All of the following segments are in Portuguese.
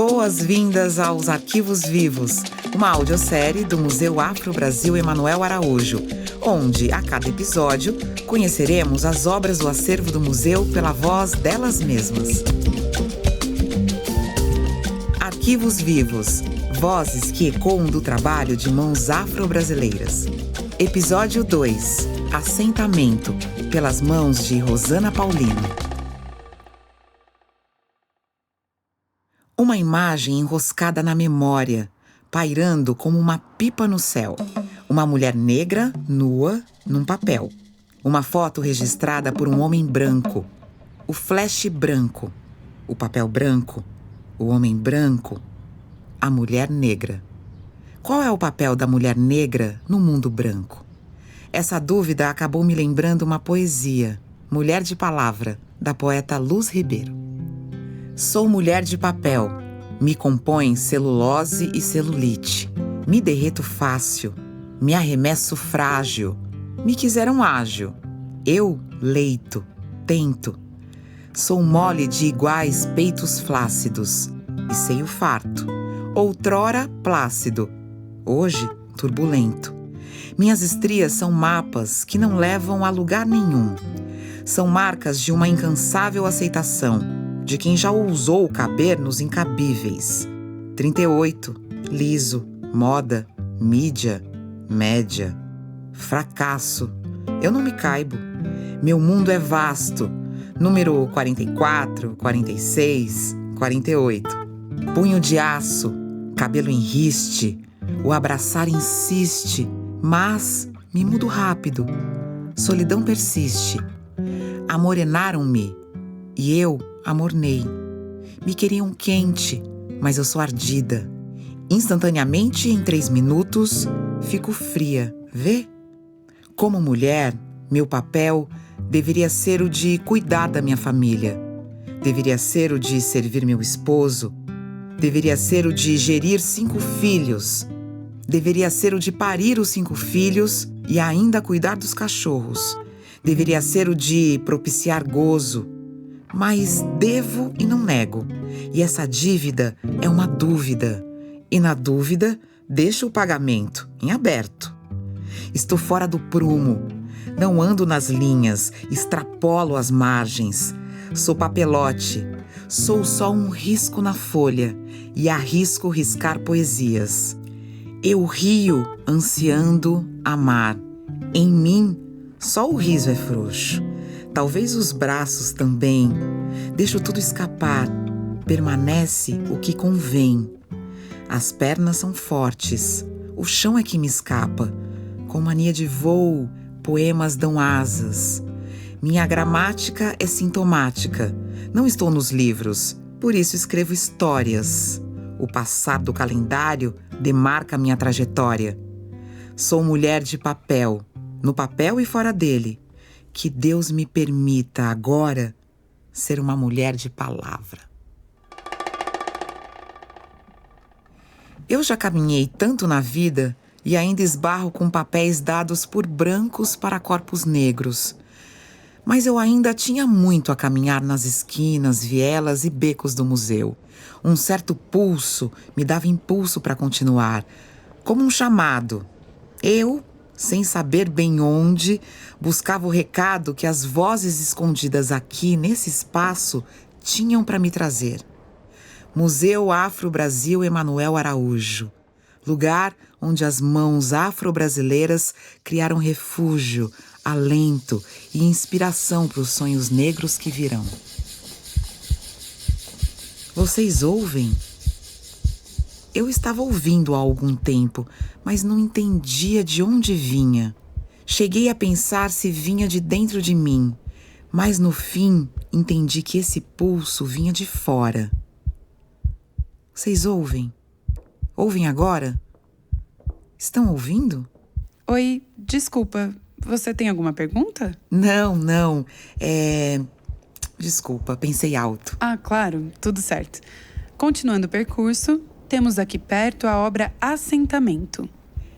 Boas-vindas aos Arquivos Vivos, uma audiosérie do Museu Afro-Brasil Emanuel Araújo, onde, a cada episódio, conheceremos as obras do acervo do museu pela voz delas mesmas. Arquivos Vivos, vozes que ecoam do trabalho de mãos afro-brasileiras. Episódio 2, Assentamento, pelas mãos de Rosana Paulino. Uma imagem enroscada na memória, pairando como uma pipa no céu. Uma mulher negra, nua, num papel. Uma foto registrada por um homem branco. O flash branco. O papel branco. O homem branco. A mulher negra. Qual é o papel da mulher negra no mundo branco? Essa dúvida acabou me lembrando uma poesia, Mulher de Palavra, da poeta Luz Ribeiro. Sou mulher de papel, me compõe celulose e celulite. Me derreto fácil, me arremesso frágil. Me quiseram ágil, eu leito, tento. Sou mole de iguais peitos flácidos e seio farto. Outrora plácido, hoje turbulento. Minhas estrias são mapas que não levam a lugar nenhum. São marcas de uma incansável aceitação, de quem já ousou caber nos incabíveis. 38, liso, moda, mídia, média, fracasso. Eu não me caibo. Meu mundo é vasto. Número 44, 46, 48. Punho de aço, cabelo em riste. O abraçar insiste, mas me mudo rápido. Solidão persiste. Amorenaram-me e eu amornei. Me queriam quente, mas eu sou ardida. Instantaneamente, em 3 minutos, fico fria, vê? Como mulher, meu papel deveria ser o de cuidar da minha família. Deveria ser o de servir meu esposo. Deveria ser o de gerir 5 filhos. Deveria ser o de parir os 5 filhos e ainda cuidar dos cachorros. Deveria ser o de propiciar gozo. Mas devo e não nego. E essa dívida é uma dúvida. E na dúvida, deixo o pagamento em aberto. Estou fora do prumo. Não ando nas linhas, extrapolo as margens. Sou papelote. Sou só um risco na folha e arrisco riscar poesias. Eu rio ansiando amar. Em mim, só o riso é frouxo. Talvez os braços também. Deixo tudo escapar. Permanece o que convém. As pernas são fortes. O chão é que me escapa. Com mania de voo, poemas dão asas. Minha gramática é sintomática. Não estou nos livros, por isso escrevo histórias. O passar do calendário demarca minha trajetória. Sou mulher de papel, no papel e fora dele. Que Deus me permita agora ser uma mulher de palavra. Eu já caminhei tanto na vida e ainda esbarro com papéis dados por brancos para corpos negros. Mas eu ainda tinha muito a caminhar nas esquinas, vielas e becos do museu. Um certo pulso me dava impulso para continuar, como um chamado. Eu, sem saber bem onde, buscava o recado que as vozes escondidas aqui, nesse espaço, tinham para me trazer. Museu Afro-Brasil Emanuel Araújo. Lugar onde as mãos afro-brasileiras criaram refúgio, alento e inspiração para os sonhos negros que virão. Vocês ouvem? Eu estava ouvindo há algum tempo, mas não entendia de onde vinha. Cheguei a pensar se vinha de dentro de mim, mas no fim entendi que esse pulso vinha de fora. Vocês ouvem? Ouvem agora? Estão ouvindo? Oi, desculpa, você tem alguma pergunta? Não. Desculpa, pensei alto. Ah, claro, tudo certo. Continuando o percurso, temos aqui perto a obra Assentamento.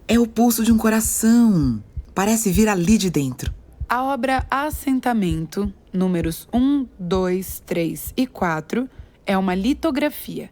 É o pulso de um coração. Parece vir ali de dentro. A obra Assentamento, números 1, 2, 3 e 4, é uma litografia.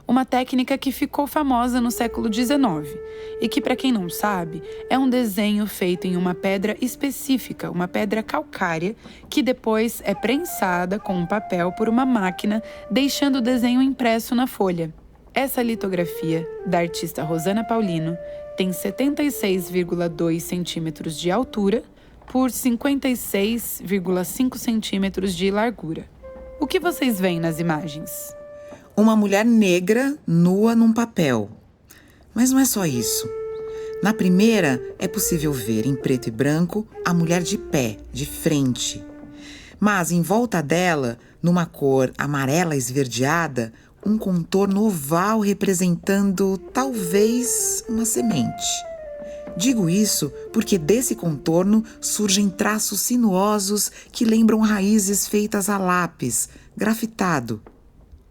uma técnica que ficou famosa no século XIX e que, para quem não sabe, é um desenho feito em uma pedra específica, uma pedra calcária, que depois é prensada com um papel por uma máquina, deixando o desenho impresso na folha. Essa litografia, da artista Rosana Paulino, tem 76,2 centímetros de altura por 56,5 centímetros de largura. O que vocês veem nas imagens? Uma mulher negra nua num papel. Mas não é só isso. Na primeira, é possível ver, em preto e branco, a mulher de pé, de frente. Mas em volta dela, numa cor amarela esverdeada, um contorno oval representando, talvez, uma semente. Digo isso porque desse contorno surgem traços sinuosos que lembram raízes feitas a lápis, grafitado.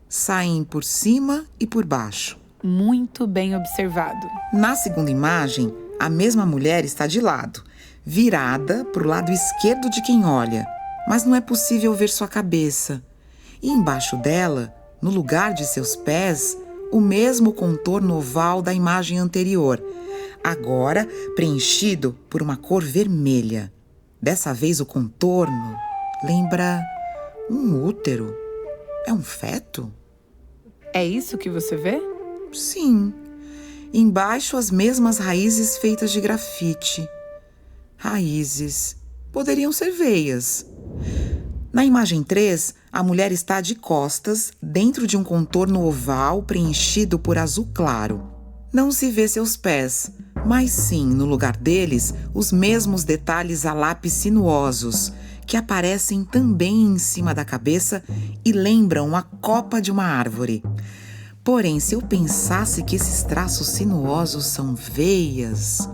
Saem por cima e por baixo. Muito bem observado. Na segunda imagem, a mesma mulher está de lado, virada para o lado esquerdo de quem olha, mas não é possível ver sua cabeça. E embaixo dela, no lugar de seus pés, o mesmo contorno oval da imagem anterior, agora preenchido por uma cor vermelha. Dessa vez o contorno lembra um útero. É um feto? É isso que você vê? Sim. Embaixo as mesmas raízes feitas de grafite. Raízes. Poderiam ser veias. Na imagem 3, a mulher está de costas, dentro de um contorno oval preenchido por azul claro. Não se vê seus pés, mas sim, no lugar deles, os mesmos detalhes a lápis sinuosos, que aparecem também em cima da cabeça e lembram a copa de uma árvore. Porém, se eu pensasse que esses traços sinuosos são veias,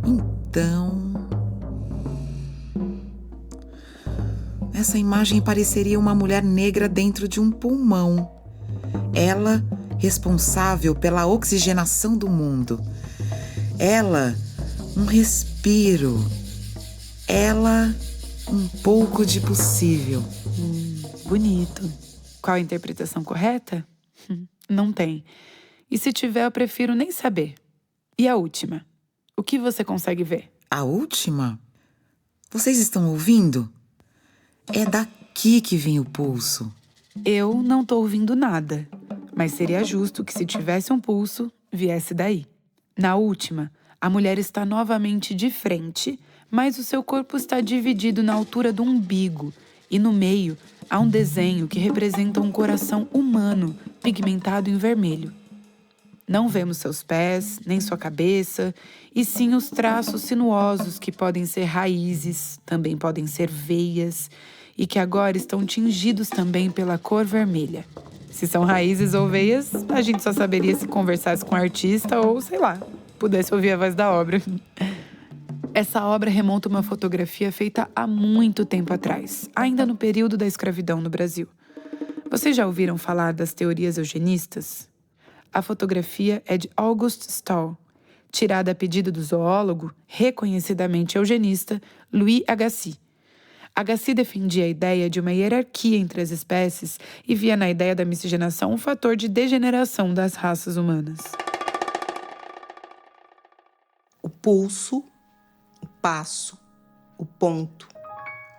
então essa imagem pareceria uma mulher negra dentro de um pulmão. Ela, responsável pela oxigenação do mundo. Ela, um respiro. Ela, um pouco de possível. Bonito. Qual a interpretação correta? Não tem. E se tiver, eu prefiro nem saber. E a última? O que você consegue ver? A última? Vocês estão ouvindo? É daqui que vem o pulso. Eu não tô ouvindo nada, mas seria justo que se tivesse um pulso, viesse daí. Na última, a mulher está novamente de frente, mas o seu corpo está dividido na altura do umbigo e no meio há um desenho que representa um coração humano pigmentado em vermelho. Não vemos seus pés, nem sua cabeça, e sim os traços sinuosos que podem ser raízes, também podem ser veias, e que agora estão tingidos também pela cor vermelha. Se são raízes ou veias, a gente só saberia se conversasse com o artista ou, sei lá, pudesse ouvir a voz da obra. Essa obra remonta a uma fotografia feita há muito tempo atrás, ainda no período da escravidão no Brasil. Vocês já ouviram falar das teorias eugenistas? A fotografia é de August Stahl, tirada a pedido do zoólogo, reconhecidamente eugenista, Louis Agassiz. Agassiz defendia a ideia de uma hierarquia entre as espécies e via na ideia da miscigenação um fator de degeneração das raças humanas. O pulso, o passo, o ponto,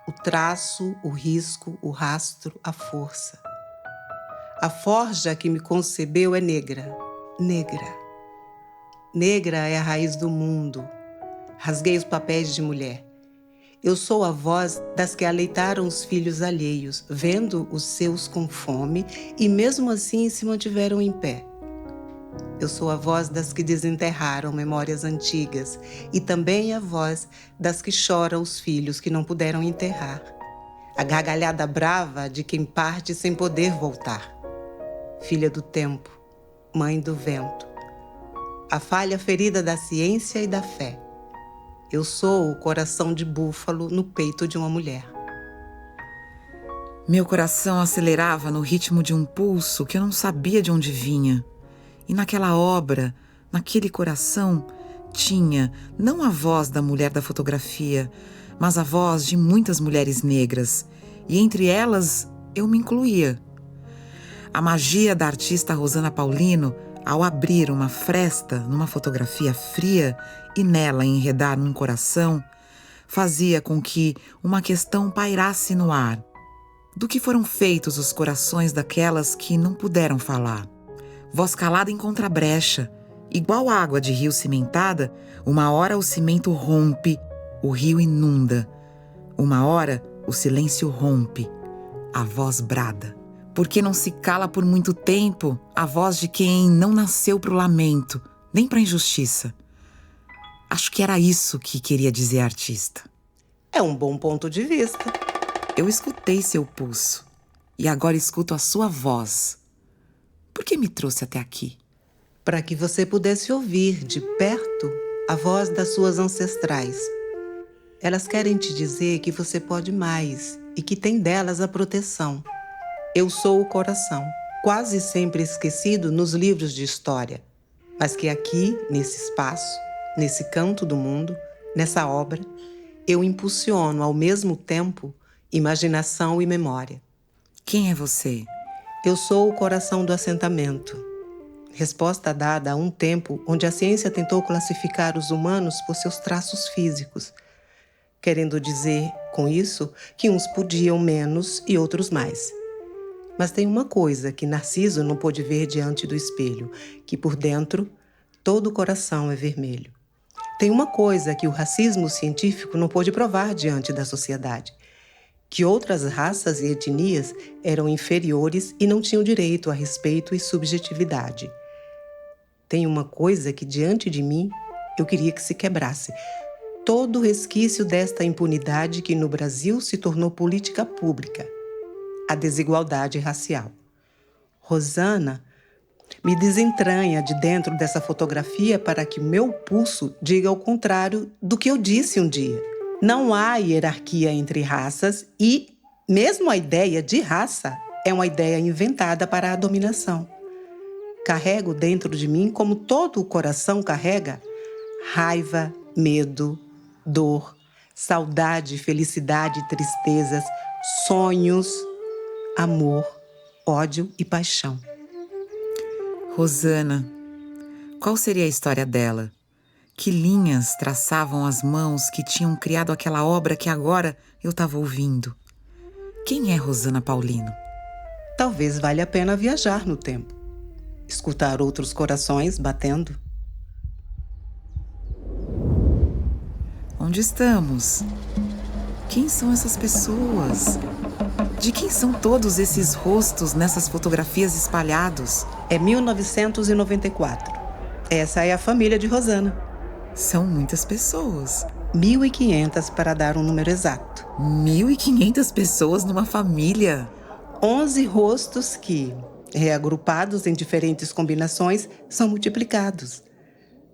o traço, o risco, o rastro, a força. A forja que me concebeu é negra, negra. Negra é a raiz do mundo. Rasguei os papéis de mulher. Eu sou a voz das que aleitaram os filhos alheios, vendo os seus com fome e mesmo assim se mantiveram em pé. Eu sou a voz das que desenterraram memórias antigas e também a voz das que choram os filhos que não puderam enterrar. A gargalhada brava de quem parte sem poder voltar. Filha do tempo, mãe do vento. A falha ferida da ciência e da fé. Eu sou o coração de búfalo no peito de uma mulher. Meu coração acelerava no ritmo de um pulso que eu não sabia de onde vinha. E naquela obra, naquele coração, tinha não a voz da mulher da fotografia, mas a voz de muitas mulheres negras. E entre elas, eu me incluía. A magia da artista Rosana Paulino, ao abrir uma fresta numa fotografia fria e nela enredar num coração, fazia com que uma questão pairasse no ar. Do que foram feitos os corações daquelas que não puderam falar? Voz calada encontra brecha. Igual água de rio cimentada, uma hora o cimento rompe, o rio inunda. Uma hora o silêncio rompe, a voz brada. Porque não se cala por muito tempo a voz de quem não nasceu pro lamento, nem pra injustiça. Acho que era isso que queria dizer a artista. É um bom ponto de vista. Eu escutei seu pulso e agora escuto a sua voz. Por que me trouxe até aqui? Para que você pudesse ouvir de perto a voz das suas ancestrais. Elas querem te dizer que você pode mais e que tem delas a proteção. Eu sou o coração, quase sempre esquecido nos livros de história, mas que aqui, nesse espaço, nesse canto do mundo, nessa obra, eu impulsiono ao mesmo tempo imaginação e memória. Quem é você? Eu sou o coração do assentamento. Resposta dada a um tempo onde a ciência tentou classificar os humanos por seus traços físicos, querendo dizer, com isso, que uns podiam menos e outros mais. Mas tem uma coisa que Narciso não pôde ver diante do espelho, que por dentro todo o coração é vermelho. Tem uma coisa que o racismo científico não pôde provar diante da sociedade, que outras raças e etnias eram inferiores e não tinham direito a respeito e subjetividade. Tem uma coisa que diante de mim eu queria que se quebrasse. Todo o resquício desta impunidade que no Brasil se tornou política pública. A desigualdade racial. Rosana me desentranha de dentro dessa fotografia para que o meu pulso diga o contrário do que eu disse um dia. Não há hierarquia entre raças e, mesmo a ideia de raça, é uma ideia inventada para a dominação. Carrego dentro de mim, como todo o coração carrega, raiva, medo, dor, saudade, felicidade, tristezas, sonhos, amor, ódio e paixão. Rosana, qual seria a história dela? Que linhas traçavam as mãos que tinham criado aquela obra que agora eu estava ouvindo? Quem é Rosana Paulino? Talvez valha a pena viajar no tempo. Escutar outros corações batendo. Onde estamos? Quem são essas pessoas? De quem são todos esses rostos nessas fotografias espalhados? É 1994. Essa é a família de Rosana. São muitas pessoas. 1.500 para dar um número exato. 1.500 pessoas numa família. 11 rostos que, reagrupados em diferentes combinações, são multiplicados.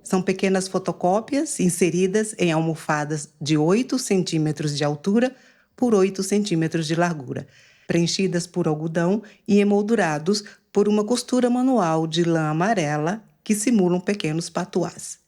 São pequenas fotocópias inseridas em almofadas de 8 centímetros de altura por 8 centímetros de largura, preenchidas por algodão e emoldurados por uma costura manual de lã amarela que simulam pequenos patuás.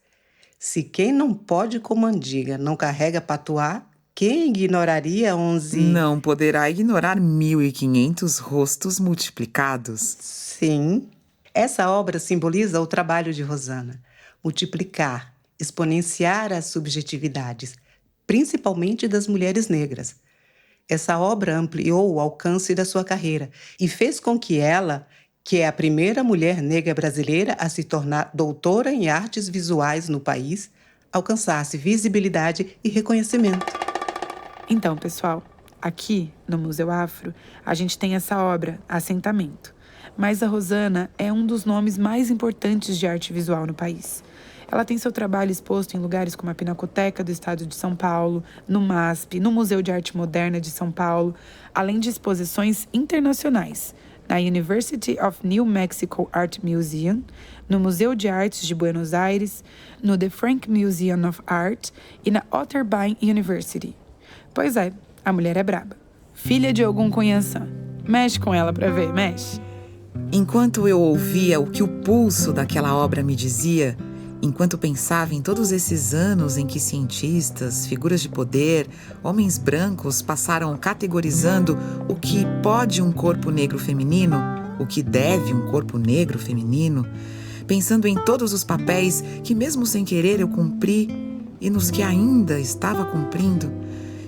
Se quem não pode com mandiga não carrega patuá, quem ignoraria 11... Não poderá ignorar 1.500 rostos multiplicados. Sim. Essa obra simboliza o trabalho de Rosana. Multiplicar, exponenciar as subjetividades, principalmente das mulheres negras. Essa obra ampliou o alcance da sua carreira e fez com que ela, que é a primeira mulher negra brasileira a se tornar doutora em artes visuais no país, alcançasse visibilidade e reconhecimento. Então, pessoal, aqui no Museu Afro, a gente tem essa obra, Assentamento. Mas a Rosana é um dos nomes mais importantes de arte visual no país. Ela tem seu trabalho exposto em lugares como a Pinacoteca do Estado de São Paulo, no MASP, no Museu de Arte Moderna de São Paulo, além de exposições internacionais, na University of New Mexico Art Museum, no Museu de Artes de Buenos Aires, no The Frank Museum of Art e na Otterbein University. Pois é, a mulher é braba. Filha de Ogum Cunhançã. Mexe com ela pra ver, mexe. Enquanto eu ouvia o que o pulso daquela obra me dizia, enquanto pensava em todos esses anos em que cientistas, figuras de poder, homens brancos passaram categorizando o que pode um corpo negro feminino, o que deve um corpo negro feminino, pensando em todos os papéis que mesmo sem querer eu cumpri e nos que ainda estava cumprindo,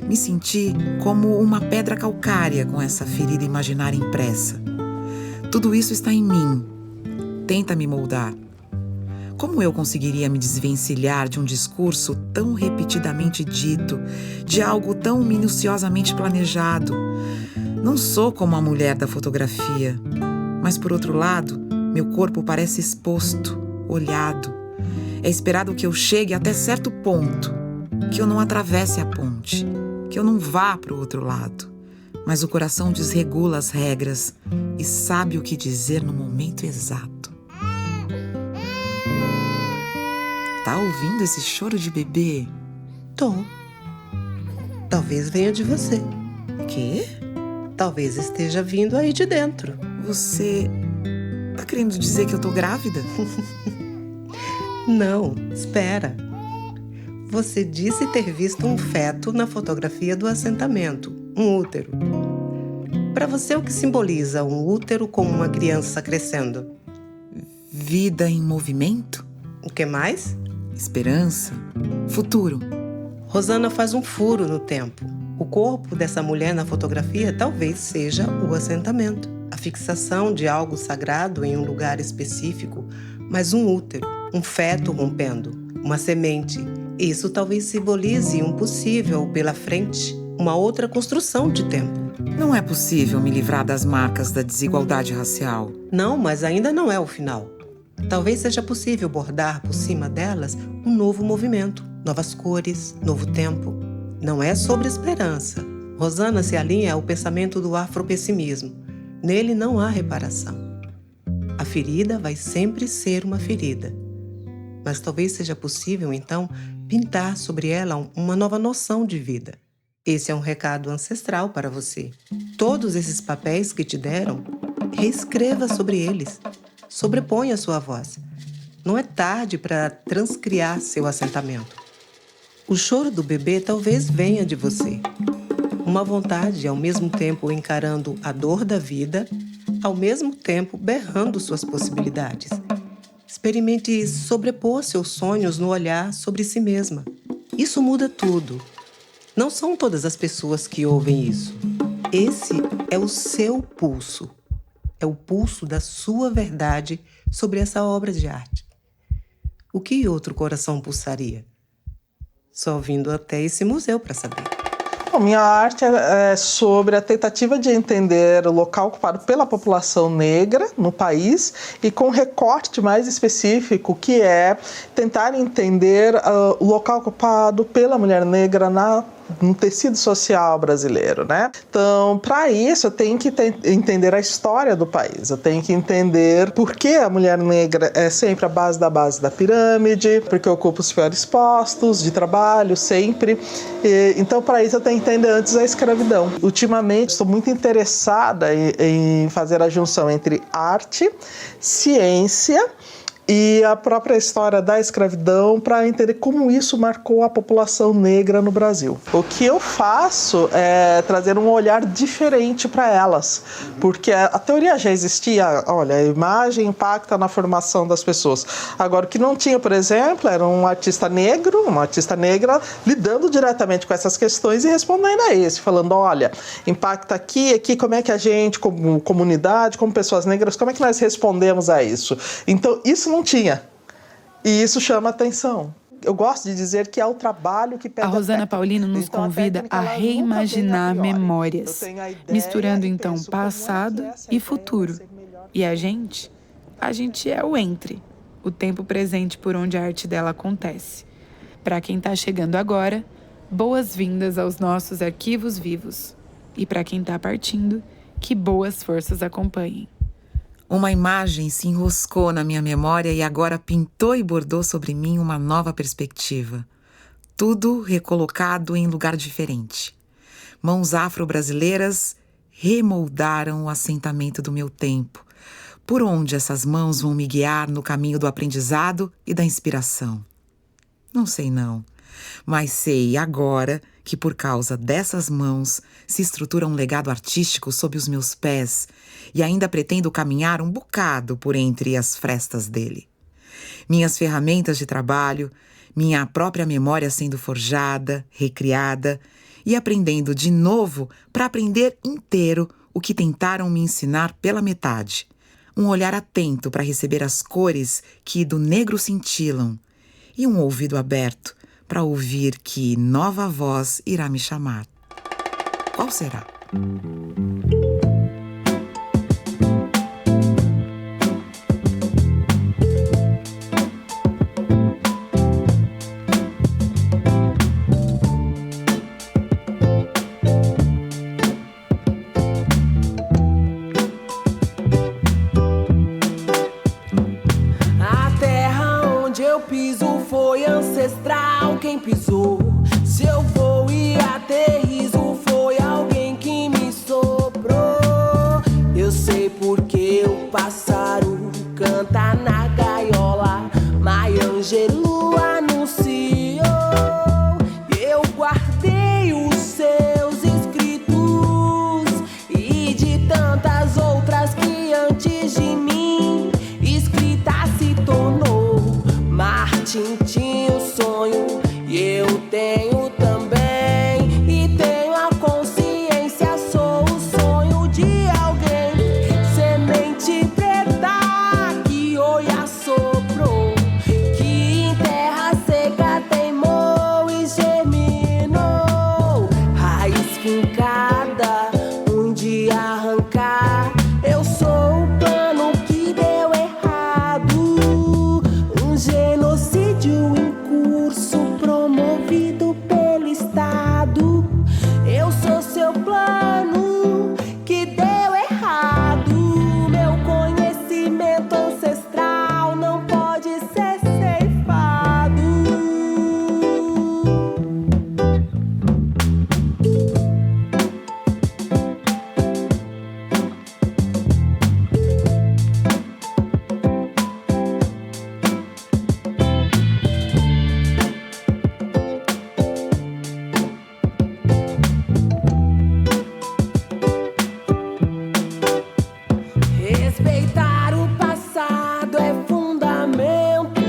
me senti como uma pedra calcária com essa ferida imaginária impressa. Tudo isso está em mim. Tenta me moldar. Como eu conseguiria me desvencilhar de um discurso tão repetidamente dito, de algo tão minuciosamente planejado? Não sou como a mulher da fotografia, mas, por outro lado, meu corpo parece exposto, olhado. É esperado que eu chegue até certo ponto, que eu não atravesse a ponte, que eu não vá para o outro lado. Mas o coração desregula as regras e sabe o que dizer no momento exato. Tá ouvindo esse choro de bebê? Tô. Talvez venha de você. Quê? Talvez esteja vindo aí de dentro. Você tá querendo dizer que eu tô grávida? Não, espera. Você disse ter visto um feto na fotografia do assentamento, um útero. Para você, o que simboliza um útero como uma criança crescendo? Vida em movimento? O que mais? Esperança? Futuro? Rosana faz um furo no tempo. O corpo dessa mulher na fotografia talvez seja o assentamento. A fixação de algo sagrado em um lugar específico, mas um útero, um feto rompendo, uma semente. Isso talvez simbolize um possível pela frente, uma outra construção de tempo. Não é possível me livrar das marcas da desigualdade racial. Não, mas ainda não é o final. Talvez seja possível bordar por cima delas um novo movimento, novas cores, novo tempo. Não é sobre esperança. Rosana se alinha ao pensamento do afropessimismo. Nele não há reparação. A ferida vai sempre ser uma ferida. Mas talvez seja possível, então, pintar sobre ela uma nova noção de vida. Esse é um recado ancestral para você. Todos esses papéis que te deram, reescreva sobre eles. Sobreponha a sua voz. Não é tarde para transcriar seu assentamento. O choro do bebê talvez venha de você. Uma vontade, ao mesmo tempo encarando a dor da vida, ao mesmo tempo berrando suas possibilidades. Experimente sobrepor seus sonhos no olhar sobre si mesma. Isso muda tudo. Não são todas as pessoas que ouvem isso. Esse é o seu pulso. É o pulso da sua verdade sobre essa obra de arte. O que outro coração pulsaria? Só vindo até esse museu para saber. Bom, minha arte é sobre a tentativa de entender o local ocupado pela população negra no país e com um recorte mais específico, que é tentar entender o local ocupado pela mulher negra no tecido social brasileiro, né? Então, para isso, eu tenho que entender a história do país, eu tenho que entender por que a mulher negra é sempre a base da pirâmide, porque ocupa os piores postos de trabalho, sempre. Então, para isso, eu tenho que entender antes a escravidão. Ultimamente, estou muito interessada em fazer a junção entre arte, ciência e a própria história da escravidão para entender como isso marcou a população negra no Brasil. O que eu faço é trazer um olhar diferente para elas, porque a teoria já existia, olha, a imagem impacta na formação das pessoas. Agora, o que não tinha, por exemplo, era um artista negro, uma artista negra lidando diretamente com essas questões e respondendo a isso, falando, olha, impacta aqui, como é que a gente, como comunidade, como pessoas negras, como é que nós respondemos a isso? Então, isso não tinha. E isso chama atenção. Eu gosto de dizer que é o trabalho que pede a Rosana Paulino nos convida a reimaginar memórias, misturando então passado e futuro. E a gente é o entre, o tempo presente por onde a arte dela acontece. Para quem está chegando agora, boas-vindas aos nossos arquivos vivos. E para quem está partindo, que boas forças acompanhem. Uma imagem se enroscou na minha memória e agora pintou e bordou sobre mim uma nova perspectiva. Tudo recolocado em lugar diferente. Mãos afro-brasileiras remoldaram o assentamento do meu tempo. Por onde essas mãos vão me guiar no caminho do aprendizado e da inspiração? Não sei não, mas sei agora que por causa dessas mãos se estrutura um legado artístico sob os meus pés e ainda pretendo caminhar um bocado por entre as frestas dele. Minhas ferramentas de trabalho, minha própria memória sendo forjada, recriada e aprendendo de novo para aprender inteiro o que tentaram me ensinar pela metade. Um olhar atento para receber as cores que do negro cintilam e um ouvido aberto para ouvir que nova voz irá me chamar. Qual será? Foi ancestral quem pisou. Se eu vou e aterrizo, foi alguém que me soprou. Eu sei porque o pássaro canta na gaiola. Maya Angelou anunciou. Eu guardei os seus escritos e de tantas outras que antes de mim escrita se tornou. Martim tinha o sonho e eu tenho também. E tenho a consciência, sou o sonho de alguém. Semente preta que Oiá soprou, que em terra seca teimou e germinou. Raiz fincada, um dia arrancar. Eu sou o plano que deu errado. Genocídio em curso promovido pelo Estado. Eu sou seu plano que deu errado. Meu conhecimento ancestral não pode ser ceifado. Respeitar o passado é fundamento.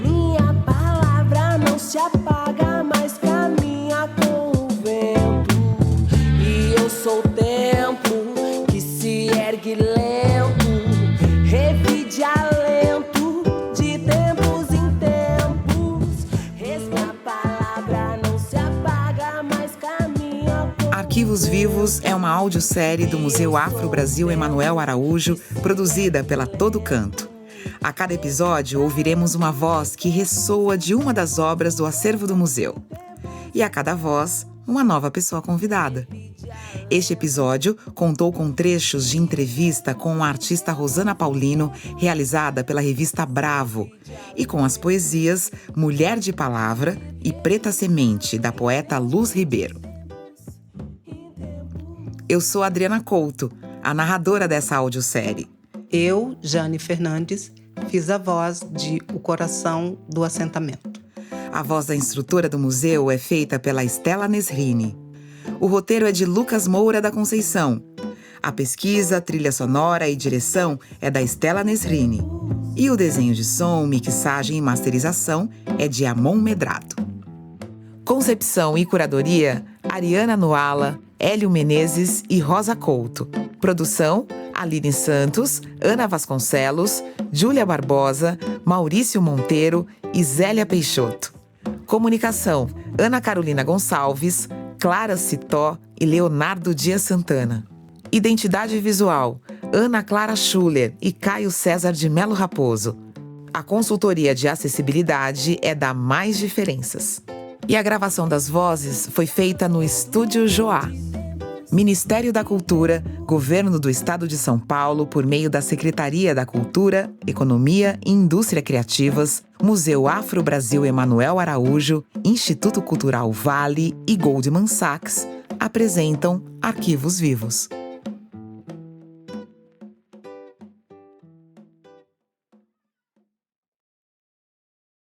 Minha palavra não se apaga, mas caminha com o vento. E eu sou o templo que se ergue lento, revide alento de tempos em tempos. Minha palavra não se apaga, mas caminha com Arquivos Vivos é uma audiosérie do Museu Afro-Brasil Emanuel Araújo, produzida pela Todo Canto. A cada episódio, ouviremos uma voz que ressoa de uma das obras do acervo do museu. E a cada voz, uma nova pessoa convidada. Este episódio contou com trechos de entrevista com a artista Rosana Paulino, realizada pela revista Bravo, e com as poesias Mulher de Palavra e Preta Semente, da poeta Luz Ribeiro. Eu sou Adriana Couto, a narradora dessa audiosérie. Eu, Jane Fernandes, fiz a voz de O Coração do Assentamento. A voz da instrutora do museu é feita pela Estela Nesrini. O roteiro é de Lucas Moura da Conceição. A pesquisa, trilha sonora e direção é da Estela Nesrini. E o desenho de som, mixagem e masterização é de Amon Medrado. Concepção e curadoria, Ariana Noala, Hélio Menezes e Rosa Couto. Produção, Aline Santos, Ana Vasconcelos, Júlia Barbosa, Maurício Monteiro e Zélia Peixoto. Comunicação, Ana Carolina Gonçalves, Clara Citó e Leonardo Dias Santana. Identidade visual, Ana Clara Schuller e Caio César de Melo Raposo. A consultoria de acessibilidade é da Mais Diferenças. E a gravação das vozes foi feita no Estúdio Joá. Ministério da Cultura, Governo do Estado de São Paulo, por meio da Secretaria da Cultura, Economia e Indústria Criativas, Museu Afro-Brasil Emanuel Araújo, Instituto Cultural Vale e Goldman Sachs, apresentam Arquivos Vivos.